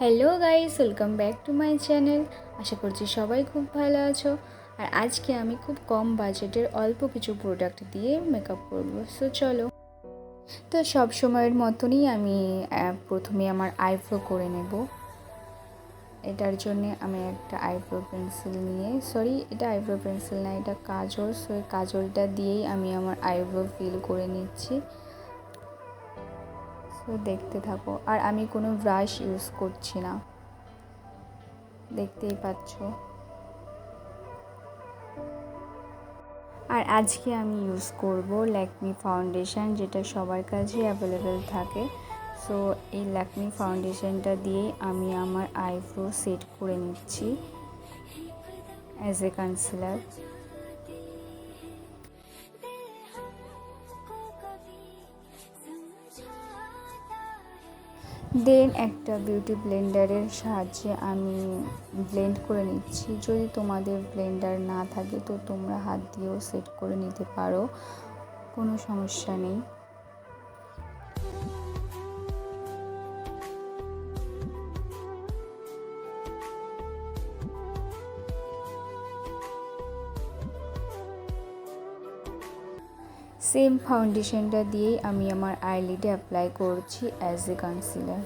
Hello guys, welcome back to my channel. আশা করছি সবাই খুব ভালো আছো। আর আজকে আমি খুব কম বাজেটের অল্প কিছু প্রোডাক্ট দিয়ে মেকআপ করব। সো চলো। তো সব সময়ের মতনই আমি প্রথমে আমার আইব্রো করে নেব। এটার জন্য আমি একটা আইব্রো পেন্সিল নিয়ে এটা আইব্রো পেন্সিল না, এটা কাজল। সো এই কাজলটা দিয়েই আমি আমার আইব্রো ফিল করে নিচ্ছি। সো দেখতে থাকো। আর আমি কোনো ব্রাশ ইউজ করছি না, দেখতেই পাচ্ছ। আর আজকে আমি ইউজ করব ল্যাকমি ফাউন্ডেশন, যেটা সবার কাছেই অ্যাভেলেবেল থাকে। সো এই ল্যাকমি ফাউন্ডেশনটা দিয়েই আমি আমার আইব্রো সেট করে নিচ্ছি অ্যাজ এ কনসিলার। দেন একটা বিউটি ব্লেন্ডারের সাহায্যে আমি ব্লেন্ড করে নিচ্ছি। যদি তোমাদের ব্লেন্ডার না থাকে তো তোমরা হাত দিয়েও সেট করে নিতে পারো, কোনো সমস্যা নেই। সেম ফাউন্ডেশনটা দিয়েই আমি আমার আইলিডে অ্যাপ্লাই করছি অ্যাজ এ কনসিলার।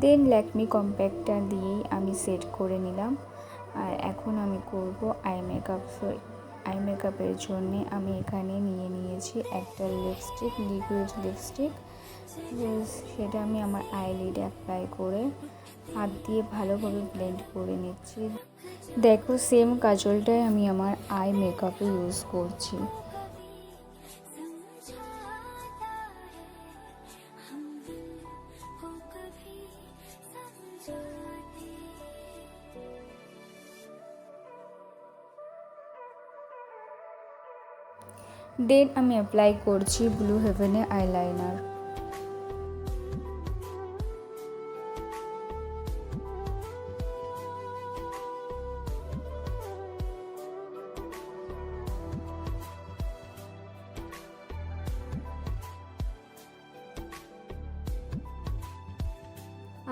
দেন ল্যাকমি কম্প্যাক্টটা দিয়েই আমি সেট করে নিলাম। আর এখন আমি করব আই মেকআপ। সো আই মেকআপের জন্যে আমি এখানে নিয়েছি একটা লিপস্টিক, লিকুইড লিপস্টিক। সেটা আমি আমার আইলিডে অ্যাপ্লাই করে হাত দিয়ে ভালোভাবে ব্লেন্ড করে নিচ্ছি। দেখো, সেম কাজলটাই আমি আমার আই মেকআপে ইউজ করছি। দেন আমি অ্যাপ্লাই করছি ব্লু হেভেনে আইলাইনার।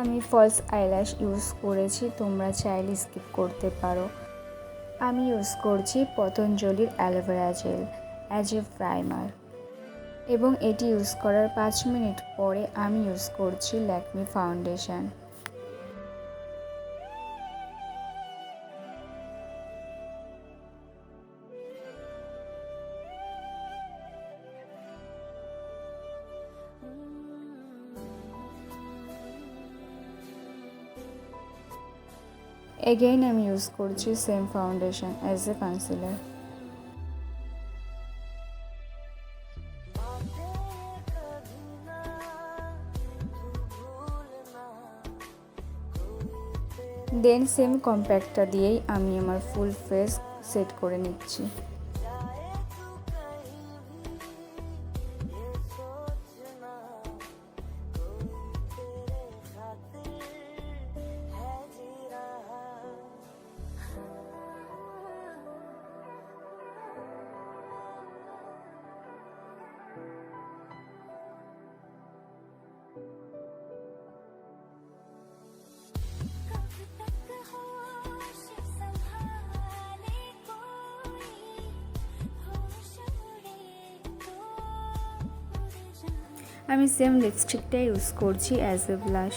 আমি ফলস আইল্যাশ ইউজ করেছি, তোমরা চাইলে স্কিপ করতে পারো। আমি ইউজ করছি পতঞ্জলির aloe vera gel as a primer, এবং এটি ইউজ করার 5 মিনিট পরে আমি ইউজ করছি ল্যাকমি ফাউন্ডেশন। এগেইন আমি ইউজ করছি same foundation as a concealer. Then same কম্প্যাক্টটা দিয়েই আমি আমার ফুল ফেস সেট করে নিচ্ছি। আমি সেম লিপস্টিকটা ইউজ করছি অ্যাজ এ ব্লাশ।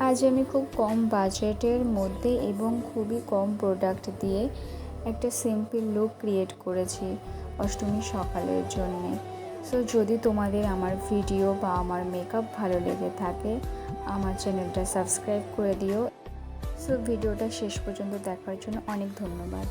আজ আমি খুব কম বাজেটের মধ্যে এবং খুবই কম প্রোডাক্ট দিয়ে একটা সিম্পল লুক ক্রিয়েট করেছি অষ্টমী সকালের জন্যে। সো যদি তোমাদের আমার ভিডিও বা আমার মেকআপ ভালো লেগে থাকে, আমার চ্যানেলটা সাবস্ক্রাইব করে দিও। সো ভিডিওটা শেষ পর্যন্ত দেখার জন্য অনেক ধন্যবাদ।